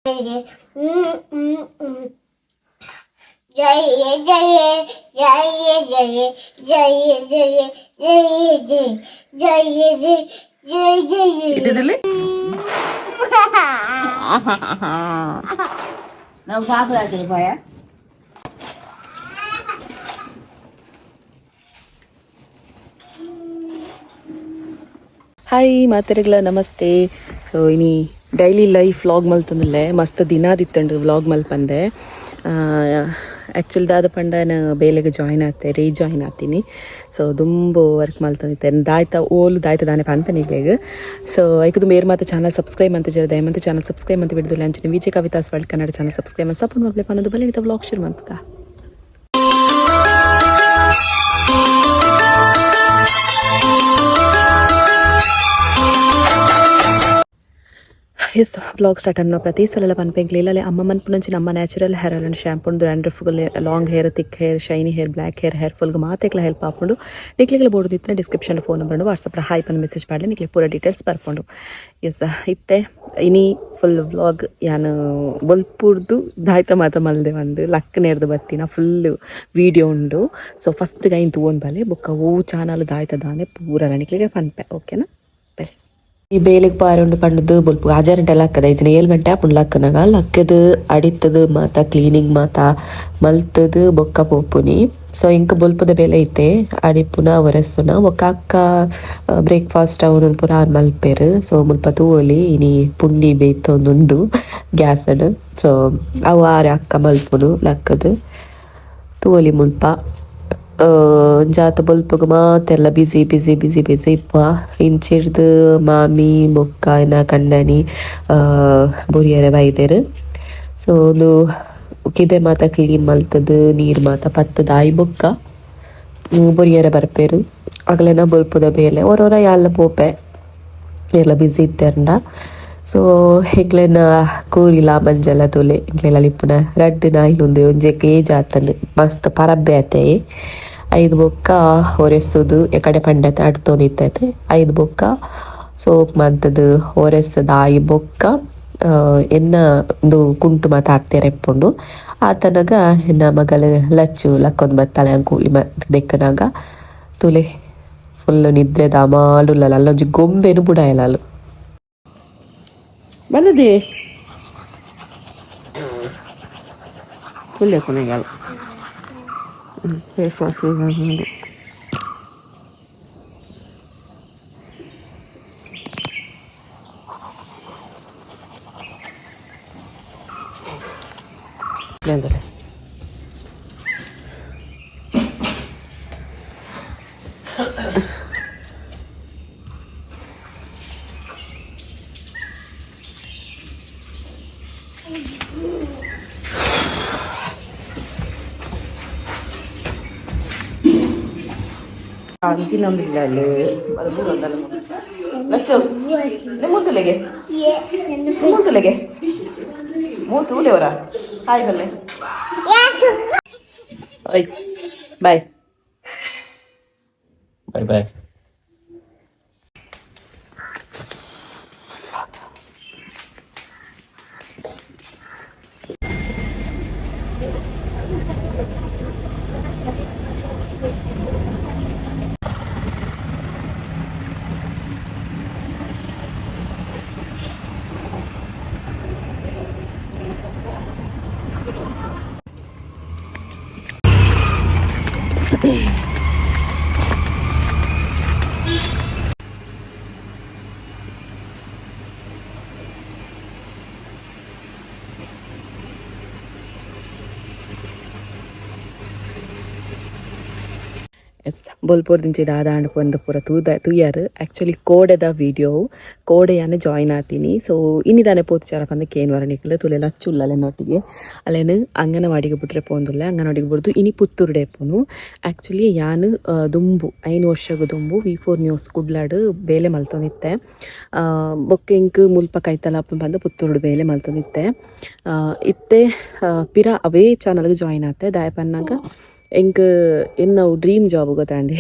जय जय जय जय जय जय जय जय जय जय जय जय जय ಇಟ್ಟಿದ್ರಲ್ಲಿ ನಾವು ಸಾಕು ಭಯ. ಹಾಯ್ ಮಾತೆರೆಗ್ಲ ನಮಸ್ತೆ. ಸೊ ಇನಿ ಡೈಲಿ ಲೈಫ್ ವ್ಲಾಗ್ ಮಲ್ತೊಂದುಲ್ಲೆ ಮಸ್ತ್ ದಿನಾದಿತ್ತಂಡು ವ್ಲಾಗ್ ಮಲ್ಪಂದೆ. ಆ್ಯಕ್ಚುಲಿ ದಾದ ಪಂಡ ಬೇಲೆಗೆ ಜಾಯ್ನ್ ಆಗ್ತೆ ರೀಜಾಯ್ನ್ ಆಗ್ತೀನಿ. ಸೊ ದುಂಬು ವರ್ಕ್ ಮಲ್ತೊಂದಿತ್ತೆ ದಾಯ್ತ ಓಲು ದಾಯ್ತ ದಾನೆ ಪನ್ಪನಿ ಬೇಗ. ಸೊ ಐಕದು ಮೇರ್ ಮಾತ ಚಾನಲ್ ಸಬ್ಸ್ಕ್ರೈಬ್ ಅಂತ ಜರ ದಯಮಂತ ಚಾನಲ್ ಸಬ್ಸ್ಕ್ರೈಬ್ ಅಂತ ಬಿಡುದಿಲ್ಲ ಅಂಚನೆ Vijaya Kavitha's world Kannada channel subscribe ಅಂತ ಸಪೋರ್ಟ್ ಮಾಡ್ಬೇಕು ಅನ್ನೋದು ಬಲೆ ವ್ಲಾಗ್ ಶುರು ಮಾಡ್ತಾ. ಎಸ್ ವ್ಲಾಗ್ ಸ್ಟಾರ್ಟ್ ಅನ್ನೋ ಪ್ರತಿ ಸಲ ಪನ್ಪೆಂಗ್ಲಿಲ್ಲ ಅಮ್ಮ ಮನ್ಪುನಂಚಿನ ಅಮ್ಮ ನ್ಯಾಚುರಲ್ ಹೇರ್ ಆಯಿಲ್ ಶ್ಯಾಂಪು ಡ್ಯಾಂಡ್ರಫ್ಗಳು long hair thick hair shiny hair black hair ಫುಲ್ಗೆ ಮಾತೆಕ್ಲ ಹೆಲ್ಪ್ ಹಾಕೊಂಡು ನಿಕ್ಲಿಗೆ ಬೋರ್ಡಿತ್ತು description phone number WhatsApp hi ಪನ್ ಮೆಸೇಜ್ ಮಾಡಲಿ ನಿಕ್ಲಿ ಪೂರ ಡೀಟೇಲ್ಸ್ ಬರ್ಕೊಂಡು. ಎಸ್ ಇತ್ತೆ ಇನಿ ಫುಲ್ ವ್ಲಾಗ್ ಯಾನು ಬಲ್ಪುರ್ದು ದಾಯ್ತ ಮಾತ ಮಲ್ದೆ ಒಂದು ಲಕ್ ನೇರ್ದು ಬತ್ತಿನ ಫುಲ್ ವಿಡಿಯೋ ಉಂಡು. ಸೊ ಫಸ್ಟ್ ಗೈನ್ ತೂವೊಂದು ಬಲೆ ಬುಕ್ಕ ಓ ಚಾನಲ್ ದಾಯ್ತ ದಾನೆ ಪೂರ ನಿಕ್ಲಿಗೆ ಪನ್ಪೆ ಓಕೆನಾ. ಈ ಬೇಲಿಗೆ ಪಾರುಂಡು ಪಂಡದು ಬೊಲ್ಪು ಆಜಾರಂಟೆಲ್ಲ ಹಾಕದ 5 ಗಂಟೆ ಆಪುಂಡು ಲಕ್ಕನಾಗ ಲಕ್ಕದು ಅಡಿತದು ಮಾತ ಕ್ಲೀನಿಂಗ್ ಮಾತ ಮಲ್ತದು ಬೊಕ್ಕ ಪೋಪುನಿ. ಸೊ ಇಂಕ ಬೊಲ್ಪದ ಬೇಲೆ ಐತೆ ಅಡಿಪುನ ಒರೆಸ್ತುನ ಒಕ್ಕ ಅಕ್ಕ ಬ್ರೇಕ್ಫಾಸ್ಟ್ ಅವನೊಂದು ಪೂರ ಆರು ಮಲ್ಪೇರು. ಸೊ ಮುಲ್ಪ ತೂವಲಿ ಇನಿ ಪುಂಡಿ ಬೇಯ್ತೊಂದುಂಡು ಗ್ಯಾಸಡ್. ಸೊ ಅವು ಆರು ಅಕ್ಕ ಮಲ್ಪುನು ಲಕ್ಕದು ತೂವಲಿ ಮುಲ್ಪ ಜಾತ ಬೊಲ್ಪಗ ಮಾತೆಲ್ಲ ಬಿಸಿ ಬಿಸಿ ಬಿಸಿ ಬಿಸಿ ಇಪ್ಪ ಇಂಚಿಡ್ದು ಮಾಮಿ ಬೊಕ್ಕ ಇನ್ನ ಕಂಡನಿ ಬುರಿಯರೆ ಬೈದೆರು. ಸೊ ಒಂದು ಕಿದೆ ಮಾತ ಕ್ಲೀನ್ ಮಲ್ತದು ನೀರು ಮಾತ ಪತ್ತದ ಆಯಿ ಬೊಕ್ಕ ಬುರಿಯರೆ ಬರ್ಪೇರು ಆಗಲೇನ ಬೊಲ್ಪದ ಬೇಲೆ ಹೊರವರ ಯಾಲ್ಲ ಪೋಪೆ ಎಲ್ಲ ಬಿಸಿ ಇತ್ತೇರಂಡ. ಸೊ ಹೆಗ್ಲೆನ ಕೂರಿಲ ಮಂಜಲ ತೊಲೆ ಇಂಗ್ಲೆಲ್ಲ ಲಿಪ್ಪುನ ರಡ್ಡು ನಾಯಿಲೊಂದು ಒಂಜೆಕ್ ಏಜ್ ಆತನು ಮಸ್ತ್ ಪರಬ್ಬೆ ಆತೆ 5 ಬೊಕ್ಕ ಒರೆಸೋದು ಎಕಡೆ ಪಂಡತೆ ಅಡ್ತೊಂದಿತ್ತೈತೆ 5 ಬೊಕ್ಕ ಸೋಕ್ ಮಂತದು ಒರೆಸದ ಆಯಿ ಬೊಕ್ಕ ಎನ್ನ ಒಂದು ಕುಂಟು ಮಾತ ಹಾಕ್ತಾರೆ ಎಪ್ಪುಂಡು ಆತನಾಗ ಎನ್ನ ಮಗಲು ಲಚ್ಚು ಲಕ್ಕೊಂದು ಬತ್ತಾಳೆ ಕೂಲಿ ದೆಕ್ಕನಾಗ ತುಲೆ ಫುಲ್ ನಿದ್ರೆದ ಮಾಲುಲ್ಲ ಅಲ್ಲೊಂಜಿ ಗೊಂಬೆನು ಬುಡ ಇಲ್ಲ ಅಲ್ಲು ಬಲ್ಲದೆ ಫುಲ್ ಕೊನೆಗಾಲ ಫೇಸ್ ವಾಶ್ ಮಾಡಿ ಅಂತಿನೊಂದಿಲ್ಲ ಲಚ್ಚು ಮೂತುಲೆಗೆ ಮೂತುಲೆಗೆ ಮೂತು ಊಲೆವರ ಹಾಯ್ ಬಲ್ಲೆ ಓಯ್ ಬಾಯ್ ಬಾಯ್ ಬಾಯ್. ಎಸ್ ಬೊಲ್ಪುರ್ದಿಂಚಿ ದಾದ ಪಂದು ಪೂರ ತೂಯಾರು ಆ್ಯಕ್ಚುಲಿ ಕೋಡೆದ ವಿಡಿಯೋ ಕೋಡೆಯನ್ನು ಜಾಯ್ನ್ ಆತೀನಿ. ಸೊ ಇನ್ನಿದಾನೆ ಪೋತಿಚಾರ ಪಂದ ಕೇನು ವರ ನಿಕ್ಲು ತುಲೆಲ್ಲ ಚುಲ್ಲಲೆ ನೊಟ್ಟಿಗೆ ಅಲ್ಲೇನು ಅಂಗನವಾಡಿಗೆ ಬಿಟ್ರೆ ಪೋಂದುಲ್ಲೆ ಅಂಗನವಾಡಿಗೆ ಬಿಡ್ದು ಇನಿ ಪುತ್ತೂರುಡೆ ಪೋನು. ಆ್ಯಕ್ಚುಲಿ ಯಾನು ದುಂಬು 5 ವರ್ಷದ ದುಂಬು V4 ನ್ಯೂಸ್ ಕುಡ್ಲಾಡು ಬೇಲೆ ಮಲ್ತೊಂದಿತ್ತೆ ಬೊಕ್ಕೆ ಇಂಕ್ ಮುಲ್ಪ ಕೈತಲ ಬಂದು ಪುತ್ತೂರುಡು ಬೇಲೆ ಮಲ್ತೊಂದಿತ್ತೆ ಇತ್ತೆ ಪಿರ ಅವೇ ಚಾನಲ್ಗೆ ಜಾಯ್ನ್ ಆತೆ ದಾಯಪನ್ನಾಗ ಎಂಕ್ ಎನ್ನ ಡ್ರೀಮ್ ಜಾಬ್ ಗೊತ್ತಾಂಡಿ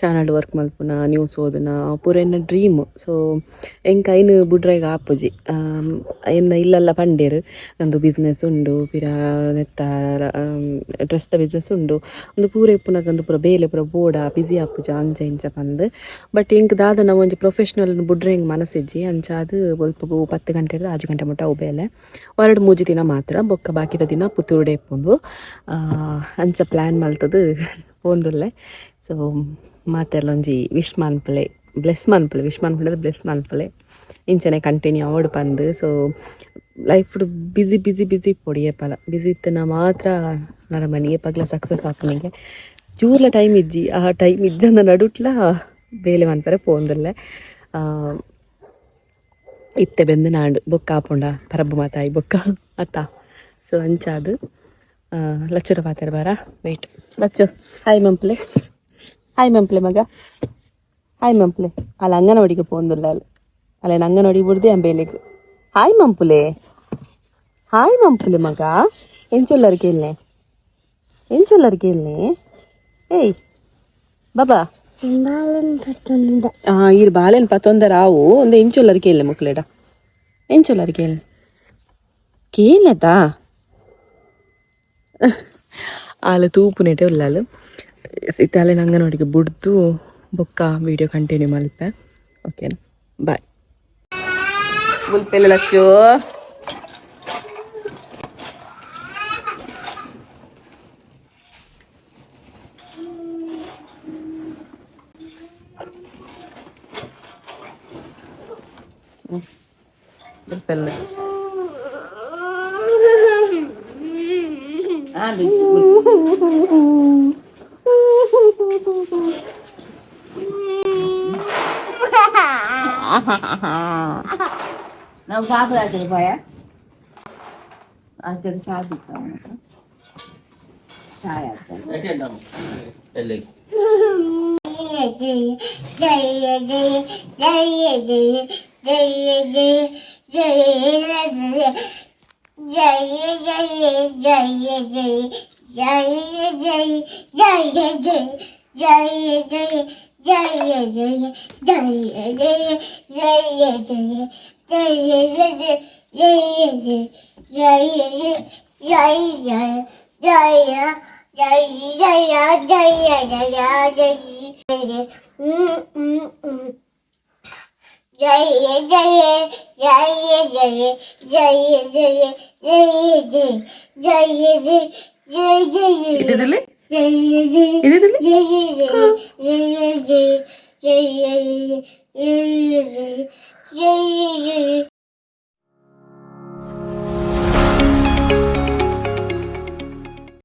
ಚಾನಲ್ ವರ್ಕ್ ಮಲ್ಪುನ ನ್ಯೂಸ್ ಓದುನ ಪೂರ ಎನ್ನ ಡ್ರೀಮ್. ಸೊ ಎಂಕ್ ಐನ್ ಬುಡ್ರೆಗ್ ಆಪುಜಿ ಎನ್ನ ಇಲ್ಲಲ್ಲ ಪಂಡೇರ್ ನಂದು ಬಿಸ್ನೆಸ್ ಉಂಡು ಪಿರ ನೆತ್ತ ಡ್ರೆಸ್ ದ ಬಿಸ್ನೆಸ್ ಉಂಡು ಒಂದು ಪೂರ ಇಪ್ಪುನಗಂದು ಪೂರ ಬೇಲೆ ಪೂರ ಬೋಡ ಬಿಸಿ ಆಪುಜ ಅಂಚ ಇಂಚ ಪಂದ್. ಬಟ್ ಎಂಕ್ ದಾದ ನಾವು ಒಂಜಿ ಪ್ರೊಫೆಷ್ನಲ್ ಬುಡ್ರೆ ಹೆಂಗೆ ಮನಸ್ಸಿಜ್ಜಿ ಅಂಚಾದ್ ಬೊಲ್ಪ 10 ಗಂಟೆ 6 ಗಂಟೆ ಮುಟ್ಟ ಉಬೇಲೆ ಹೊರಡು 3 ದಿನ ಮಾತ್ರ ಬೊಕ್ಕ ಬಾಕಿದ ದಿನ ಪುತ್ತೂರುಡೆ ಇಪ್ಪುಂಡು ಅಂಚ ಪ್ಲ್ಯಾನ್ ಮಲ್ತದು ಪೋಂದುಲ್ಲೆ. ಸೊ ಮಾತೆಲ್ಲ ಒಂಜಿ ವಿಶ್ ಮನ್ಪಲೆ ಬ್ಲೆಸ್ ಮನ್ಪಲೆ ಬ್ಲೆಸ್ ಮನ್ಪಲೆ ಇಂಚನೆ ಕಂಟಿನ್ಯೂ ಅವಡು ಪಂದು. So life busy busy busy ಪೊಡಿ ಏಪಲ ಬಿಸಿ ಇತ್ತನ ಮಾತ್ರ ನರಮನಿ ಏಪಗ್ಲ ಸಕ್ಸಸ್ ಆಪನಿಗೆ ಚೂರ್ಲ ಟೈಮ್ ಇಜ್ಜಿ ಆ ಟೈಮ್ ಇಜ್ಜಂದ ನಡುಟ್ಲ ಬೇಲೆ ಮನ್ಪರೆ ಪೋಂದುಲ್ಲೆ ಇತ್ತೆ ಬೆಂದು ನಾಡು ಬೊಕ್ಕ ಆಪುಂಡ ಪರಬ್ಬು ಮಾತಾಯಿ ಬೊಕ್ಕ ಅತ್ತ. ಸೊ ಅಂಚಾದು ಲಚ್ಚುರ ಪಾತೆರ್ ಬಾರ ವೆಯ್ಟ್ ಲಚ್ಚು ಹಾಯ್ ಮಂಪ್ಲೆ ಮಗ ಹಾಯ್ ಮಂಪ್ಲೆ ಅಲ್ಲ ಅಂಗನವಾಡಿಗೆ ಪೋಂದುಲ್ಲ ಅಲ್ಲ ಅಂಗನವಾಡಿ ಬಿಡ್ದೆ ಅಂಬೇಲೆಗ್ ಹಾಯ್ ಮಂಪುಲೆ ಮಗ ಎಂಚೊಲ್ಲರ್ ಕೇಳ್ನೆ ಏಯ್ ಬಾಬಾ ಇರ್ ಬಾಲೆನ್ ಪತ್ತೊಂದರ ಆವು ಒಂದು ಎಂಚೊಲ್ಲರ್ ಕೇಳ್ನೆ ಮಕ್ಳೆಡ ಎಂಚೊಲ್ಲರ್ ಕೇಳ್ನೆತಾ ಆಲ ತೂಪುನೆಟೆ ಉಲ್ಲಾಲು ಇತ್ತಾಲೆ ಅಂಗನವಾಡಿಗೆ ಬುಡ್ದು ಬೊಕ್ಕ ವಿಡಿಯೋ ಕಂಟಿನ್ಯೂ ಮಲ್ಪೆ. ಓಕೆನಾ ಬಾಯ್ ಬುಲ್ಪೆಲ್ಲ ಲಚ್ಚು ಬುಲ್ಪೆಲ್ಲ ನಾವು ಸಾಕು ಆಗ್ತದೆ ಭಯ ಆಗ್ತದೆ ಸಾಕು ಚಾಯ್ ಆಗ್ತದೆ